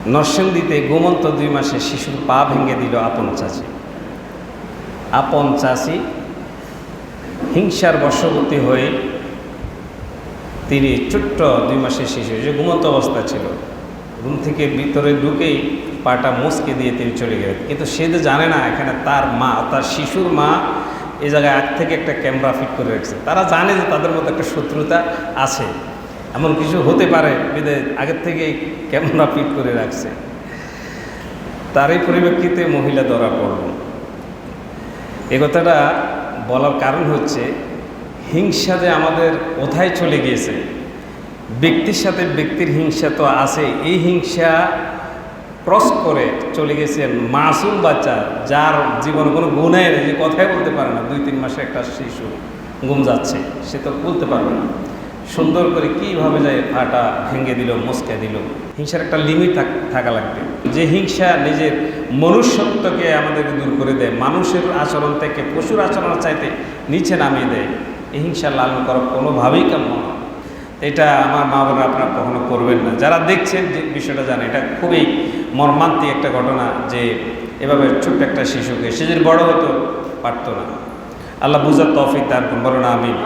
নরসিংদীতে ঘুমন্ত 2 মাসের শিশুর পা ভেঙে দিল আপন চাচি হিংসার বশবর্তী হয়ে তিনি ছোট্ট 2 মাসের শিশু যে ঘুমন্ত অবস্থা ছিল, রুম থেকে ভিতরে ঢুকেই পাটা মুচকে দিয়ে তিনি চলে গেলেন। কিন্তু সে তো জানে না এখানে তার মা, তার শিশুর মা এই জায়গায় আগ থেকে একটা ক্যামেরা ফিট করে রাখছে। তারা জানে যে তাদের মধ্যে একটা শত্রুতা আছে, এমন কিছু হতে পারে, বিধায় আগের থেকেই ক্যামেরা ফিট করে রাখছে। তারই পরিপ্রেক্ষিতে মহিলা ধরা পড়ল। এ কথাটা বলার কারণ হচ্ছে হিংসা যে আমাদের কোথায় চলে গিয়েছে। ব্যক্তির সাথে ব্যক্তির হিংসা তো আছে, এই হিংসা ক্রস করে চলে গেছে মাসুম বাচ্চা, যার জীবনে কোনো গুণাই নেই, যে কথাই বলতে পারে না। 2-3 মাসে একটা শিশু ঘুম যাচ্ছে, সে তো বলতে পারবে না। সুন্দর করে কীভাবে যায় পাটা ভেঙে দিল, মুচকে দিল। হিংসার একটা লিমিট থাকা লাগবে। যে হিংসা নিজের মনুষ্যত্বকে আমাদেরকে দূর করে দেয়, মানুষের আচরণ থেকে পশুর আচরণ চাইতে নিচে নামিয়ে দেয়, এই হিংসা লালন করা কোনোভাবেই কাম্য না। এটা আমার মা বোনেরা আপনারা কখনো করবেন না। যারা দেখছেন যে বিষয়টা জানে, এটা খুবই মর্মান্তিক একটা ঘটনা, যে এভাবে ছোট্ট একটা শিশুকে, সে যদি বড় হতো পারতো না। আল্লাহ বুঝার তৌফিক দান করুন, বলো না আমিন।